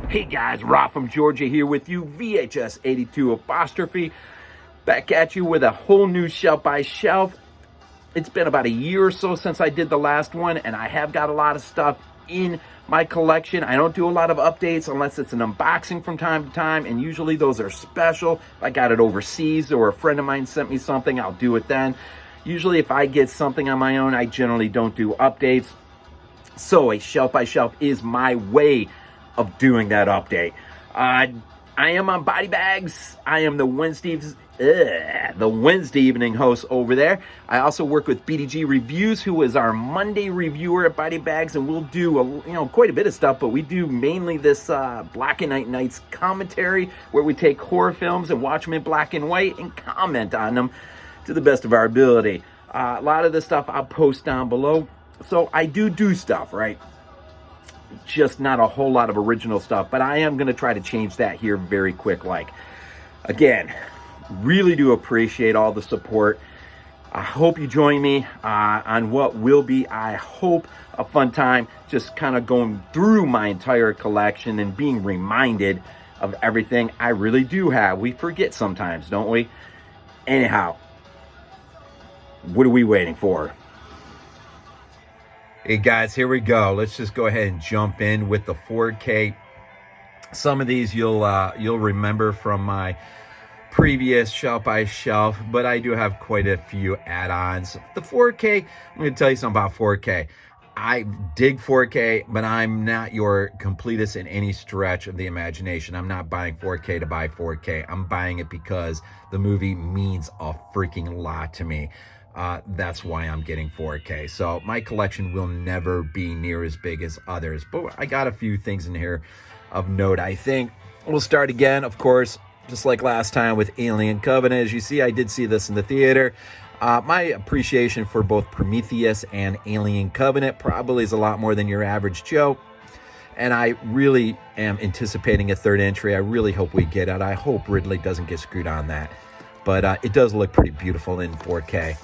Hey guys, Rob from Georgia here with you, VHS 82 apostrophe. Back at you with a whole new shelf by shelf. It's been about a year or so since I did the last one, and I have got a lot of stuff in my collection. I don't do a lot of updates unless it's an unboxing from time to time, and usually those are special. If I got it overseas or a friend of mine sent me something, I'll do it then. Usually if I get something on my own, I generally don't do updates. So a shelf by shelf is my way of doing that update. I am on BodyBags. I am the Wednesday evening host over there. I also work with BDG Reviews, who is our Monday reviewer at BodyBags, and we'll do quite a bit of stuff, but we do mainly this Black and White Nights commentary, where we take horror films and watch them in black and white and comment on them to the best of our ability. A lot of the stuff I'll post down below. So I do stuff, right? Just not a whole lot of original stuff, but I am going to try to change that here very quick. Again, really do appreciate all the support. I hope you join me on what will be, I hope, a fun time, just kind of going through my entire collection and being reminded of everything I really do have. We forget sometimes, don't we? Anyhow, what are we waiting for? Hey guys, here we go. Let's just go ahead and jump in with the 4K. Some of these you'll remember from my previous shelf by shelf, but I do have quite a few add-ons. The 4K, I'm going to tell you something about 4K. I dig 4K, but I'm not your completist in any stretch of the imagination. I'm not buying 4K to buy 4K. I'm buying it because the movie means a freaking lot to me. That's why I'm getting 4K. So my collection will never be near as big as others, but I got a few things in here of note. I think we'll start again, of course, just like last time with Alien Covenant. As you see, I did see this in the theater. My appreciation for both Prometheus and Alien Covenant probably is a lot more than your average Joe. And I really am anticipating a third entry. I really hope we get it. I hope Ridley doesn't get screwed on that. But it does look pretty beautiful in 4K.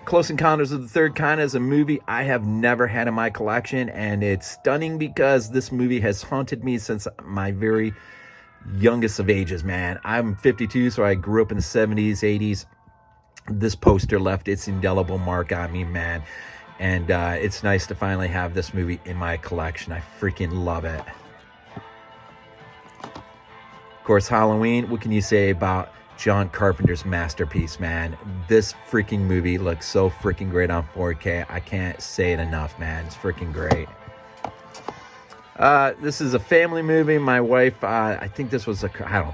Close Encounters of the Third Kind is a movie I have never had in my collection, and it's stunning because this movie has haunted me since my very youngest of ages, man. I'm 52, so I grew up in the 70s, 80s. This poster left its indelible mark on me, man, and it's nice to finally have this movie in my collection. I freaking love it. Of course, Halloween, what can you say about John Carpenter's masterpiece, man? This freaking movie looks so freaking great on 4K. I can't say it enough, man. It's freaking great. This is a family movie. My wife, I think this was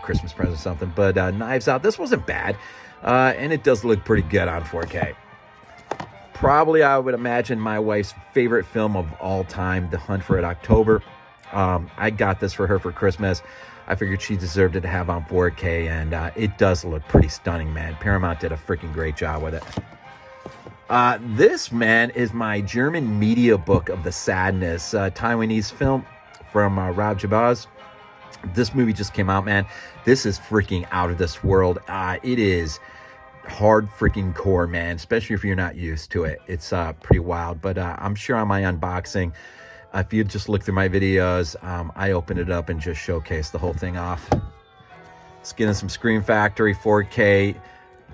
Christmas present or something, but Knives Out. This wasn't bad, and it does look pretty good on 4K. Probably, I would imagine, my wife's favorite film of all time, The Hunt for Red October. I got this for her for Christmas. I figured she deserved it to have on 4K, and it does look pretty stunning, man. Paramount did a freaking great job with it. This, man, is my German media book of the sadness, Taiwanese film from Rob Jabaz. This movie just came out, man. This is freaking out of this world. It is hard freaking core, man, especially if you're not used to it. It's pretty wild, but I'm sure on my unboxing, if you just look through my videos, I opened it up and just showcased the whole thing off. Let's get in some Scream Factory 4K.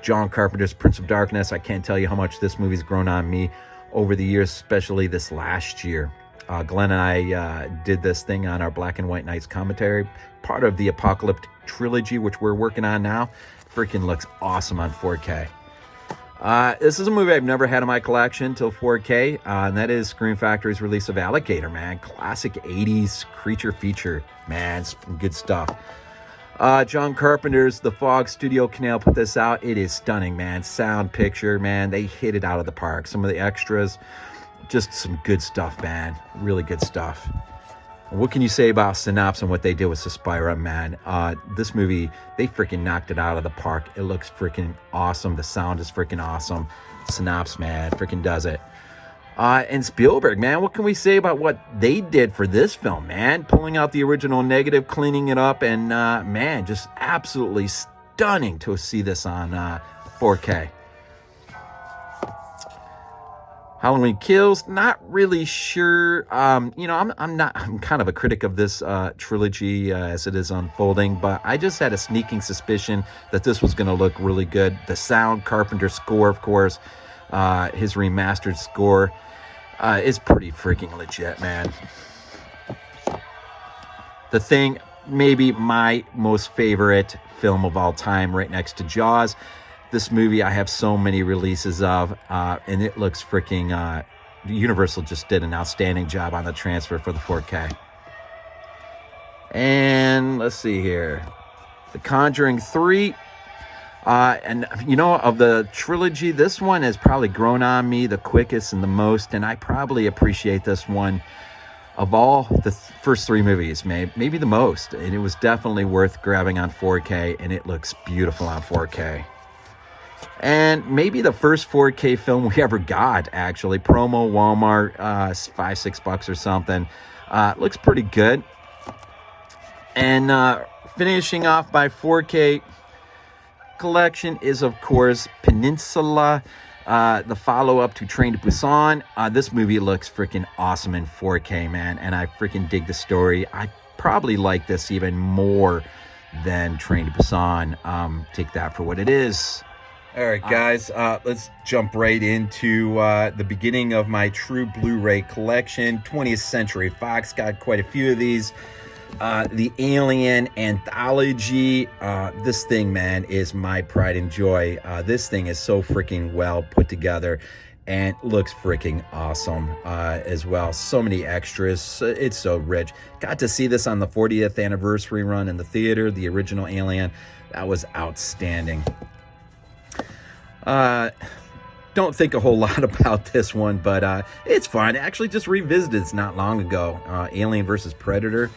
John Carpenter's Prince of Darkness. I can't tell you how much this movie's grown on me over the years, especially this last year. Glenn and I did this thing on our Black and White Nights commentary, part of the Apocalypse trilogy, which we're working on now. Freaking looks awesome on 4K. This is a movie I've never had in my collection till 4K, and that is Scream Factory's release of Alligator, man. Classic 80s creature feature, man. Some good stuff. John Carpenter's The Fog Studio Canal put this out. It is stunning, man. Sound, picture, man. They hit it out of the park. Some of the extras, just some good stuff, man. Really good stuff. What can you say about Synapse and what they did with Suspira, man? This movie, they freaking knocked it out of the park. It looks freaking awesome. The sound is freaking awesome. Synapse, man, freaking does it. And Spielberg, man, what can we say about what they did for this film, man? Pulling out the original negative, cleaning it up, and, man, just absolutely stunning to see this on 4K. Halloween Kills, not really sure. I'm kind of a critic of this trilogy as it is unfolding, but I just had a sneaking suspicion that this was going to look really good. The sound, Carpenter score, of course, his remastered score is pretty freaking legit, man. The Thing, maybe my most favorite film of all time, right next to Jaws. This movie I have so many releases of, and it looks freaking... Universal just did an outstanding job on the transfer for the 4K. And let's see here. The Conjuring 3. And, of the trilogy, this one has probably grown on me the quickest and the most, and I probably appreciate this one of all the first 3 movies, maybe the most. And it was definitely worth grabbing on 4K, and it looks beautiful on 4K. And maybe the first 4K film we ever got, actually. Promo, Walmart, $5-6 or something. Looks pretty good. And finishing off my 4K collection is, of course, Peninsula, the follow-up to Train to Busan. This movie looks freaking awesome in 4K, man. And I freaking dig the story. I probably like this even more than Train to Busan. Take that for what it is. All right, guys, let's jump right into the beginning of my true Blu-ray collection. 20th Century Fox got quite a few of these. The Alien Anthology. This thing, man, is my pride and joy. This thing is so freaking well put together and looks freaking awesome as well. So many extras. It's so rich. Got to see this on the 40th anniversary run in the theater, the original Alien. That was outstanding. Don't think a whole lot about this one, but it's fun. I actually just revisited this not long ago. Alien versus Predator.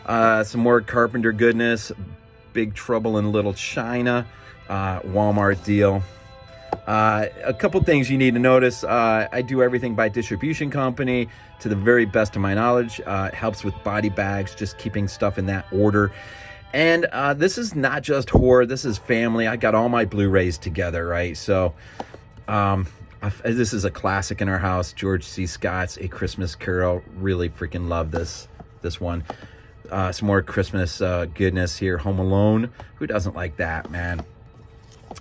Some more Carpenter goodness. Big Trouble in Little China. Walmart deal. A couple things you need to notice. I do everything by distribution company to the very best of my knowledge. It helps with BodyBags, just keeping stuff in that order. And this is not just horror. This is family. I got all my Blu-rays together, right? So this is a classic in our house. George C. Scott's A Christmas Carol. Really freaking love this one. Some more Christmas goodness here. Home Alone. Who doesn't like that, man?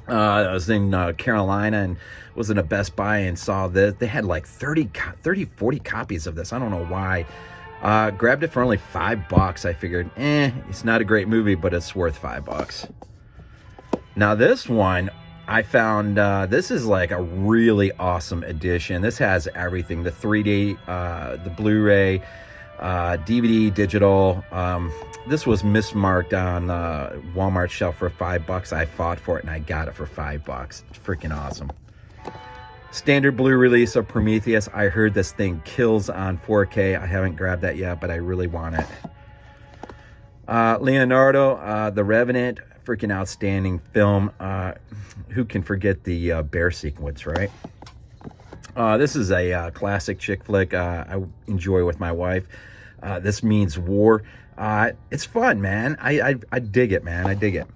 I was in Carolina and was in a Best Buy and saw this. They had like 40 copies of this. I don't know why. Grabbed it for only $5. I figured, it's not a great movie, but it's worth $5. Now this one, I found, this is like a really awesome edition. This has everything, the 3D, the Blu-ray, DVD, digital. This was mismarked on Walmart shelf for $5. I fought for it and I got it for $5. It's freaking awesome. Standard blue release of Prometheus. I heard this thing kills on 4K. I haven't grabbed that yet, but I really want it. Leonardo, The Revenant, freaking outstanding film. Who can forget the bear sequence, right? This is a classic chick flick I enjoy with my wife. This Means War. It's fun, man. I dig it, man. I dig it.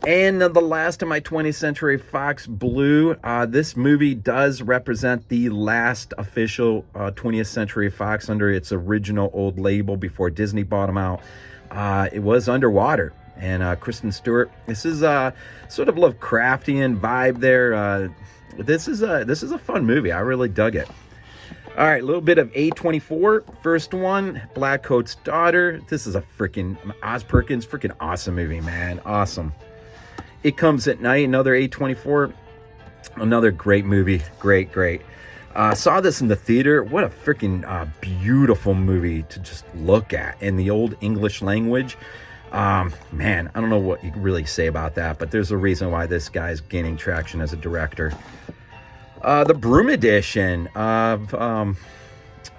And the last of my 20th Century Fox Blue. This movie does represent the last official 20th Century Fox under its original old label before Disney bought them out. It was underwater. And Kristen Stewart. This is sort of Lovecraftian vibe there. This is a fun movie. I really dug it. All right, a little bit of A24. First one, Black Coat's Daughter. This is a freaking Oz Perkins, freaking awesome movie, man. Awesome. It Comes at Night, another A24. Another great movie. Great. Saw this in the theater. What a freaking beautiful movie to just look at in the old English language. Man, I don't know what you can really say about that, but there's a reason why this guy's gaining traction as a director. The Broom edition of,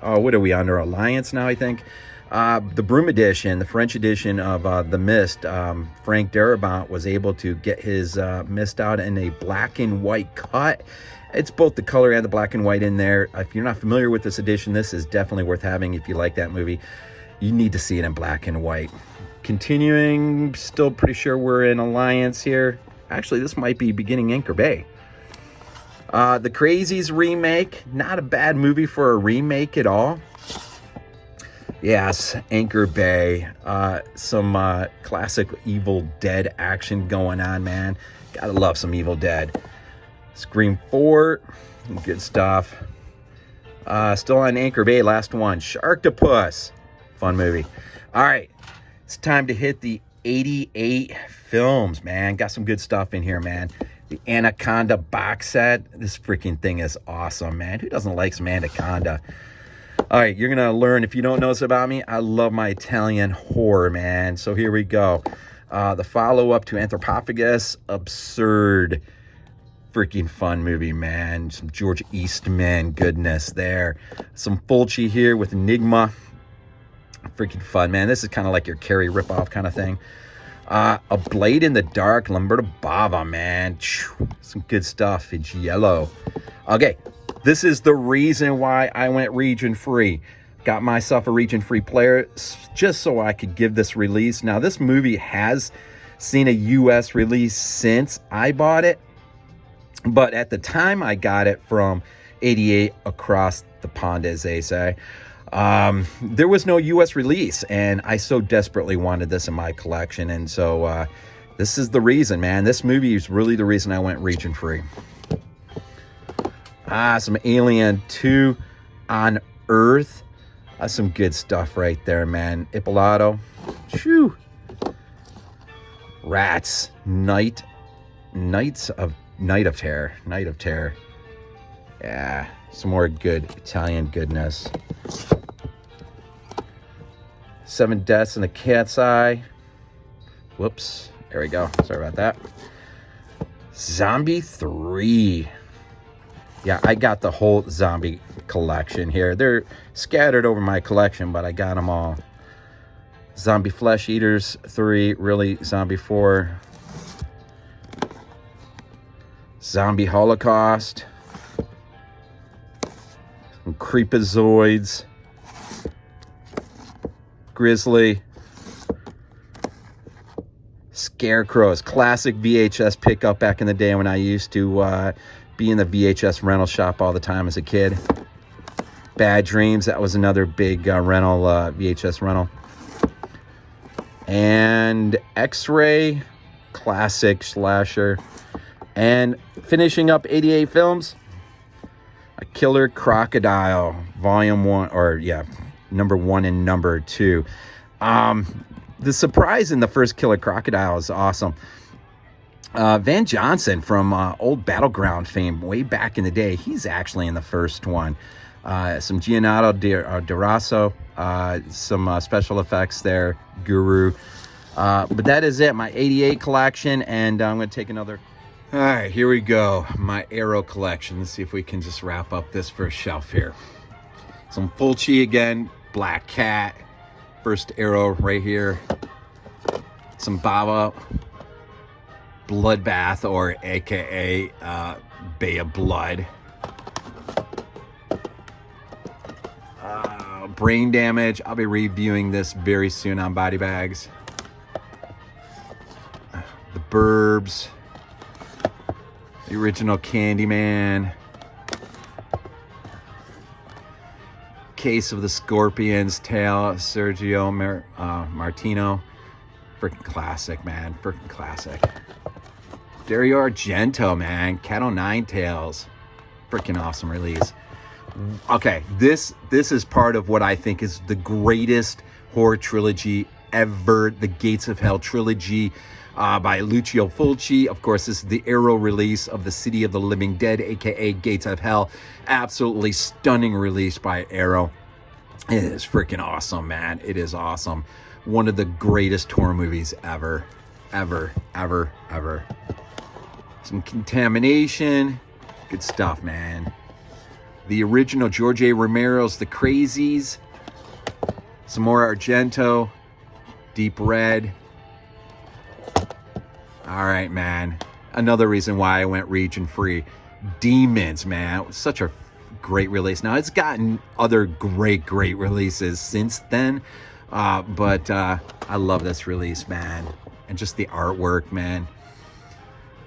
what are we under? Alliance now, I think. The Broom edition, the French edition of The Mist. Frank Darabont was able to get his Mist out in a black and white cut. It's both the color and the black and white in there. If you're not familiar with this edition, this is definitely worth having. If you like that movie, you need to see it in black and white. Continuing, still pretty sure we're in Alliance here. Actually, this might be beginning Anchor Bay. The Crazies remake, not a bad movie for a remake at all. Yes, Anchor Bay. Some classic Evil Dead action going on, man. Gotta love some Evil Dead. Scream 4, good stuff. Still on Anchor Bay, last one. Sharktopus, fun movie. All right, it's time to hit the 88 films, man. Got some good stuff in here, man. The Anaconda box set. This freaking thing is awesome, man. Who doesn't like some Anaconda? All right, you're going to learn. If you don't know this about me, I love my Italian horror, man. So here we go. The follow-up to Anthropophagus, absurd. Freaking fun movie, man. Some George Eastman goodness there. Some Fulci here with Enigma. Freaking fun, man. This is kind of like your Carrie ripoff kind of thing. A Blade in the Dark, Lamberto Bava, man. Some good stuff. It's yellow. Okay, this is the reason why I went region-free. Got myself a region-free player just so I could give this release. Now, this movie has seen a U.S. release since I bought it. But at the time I got it from 88 across the pond, as they say, there was no U.S. release, and I so desperately wanted this in my collection. And so this is the reason, man. This movie is really the reason I went region-free. Some Alien 2 on Earth. Some good stuff right there, man. Ippolito. Shoo. Rats. Night of Terror. Yeah, some more good Italian goodness. 7 Deaths in the Cat's Eye. Whoops. There we go. Sorry about that. Zombie 3. Yeah, I got the whole zombie collection here. They're scattered over my collection, but I got them all. Zombie Flesh Eaters 3. Really, Zombie 4. Zombie Holocaust. Some Creepazoids. Grizzly. Scarecrows. Classic VHS pickup back in the day when I used to be in the VHS rental shop all the time as a kid. Bad Dreams. That was another big rental, VHS rental. And X-Ray. Classic slasher. And finishing up 88 films, A Killer Crocodile, Volume 1, or yeah, number 1 and number 2. The surprise in the first Killer Crocodile is awesome. Van Johnson from old Battleground fame way back in the day, he's actually in the first one. Some Giannato Durasso, some special effects there, Guru. But that is it, my 88 collection, and I'm going to take another... All right, here we go. My Arrow collection. Let's see if we can just wrap up this first shelf here. Some Fulci again. Black Cat. First Arrow right here. Some Bava. Bloodbath, or AKA Bay of Blood. Brain Damage. I'll be reviewing this very soon on BodyBags. The Burbs. The original Candyman. Case of the Scorpion's Tail, Sergio Martino. Freaking classic, man. Freaking classic. Dario Argento, man. Cat O' Nine Tails. Freaking awesome release. Okay, this is part of what I think is the greatest horror trilogy ever. The Gates of Hell trilogy. By Lucio Fulci. Of course, this is the Arrow release of the City of the Living Dead, aka Gates of Hell. Absolutely stunning release by Arrow. It is freaking awesome, man. It is awesome. One of the greatest horror movies ever. Ever. Some Contamination. Good stuff, man. The original George A. Romero's The Crazies. Some more Argento. Deep Red. All right, man. Another reason why I went region-free. Demons, man. It was such a great release. Now, it's gotten other great releases since then. But I love this release, man. And just the artwork, man.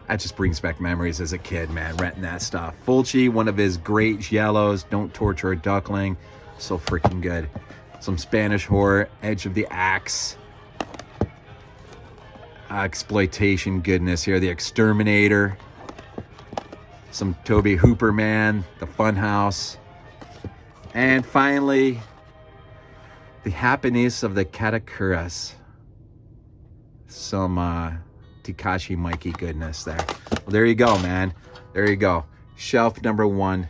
That just brings back memories as a kid, man, renting that stuff. Fulci, one of his great yellows, Don't Torture a Duckling. So freaking good. Some Spanish horror, Edge of the Axe. Exploitation goodness here. The Exterminator. Some Tobe Hooper, man. The Funhouse. And finally, The Happiness of the Katakuras. Some Takashi Mikey goodness there. Well, there you go, man. There you go. Shelf number 1.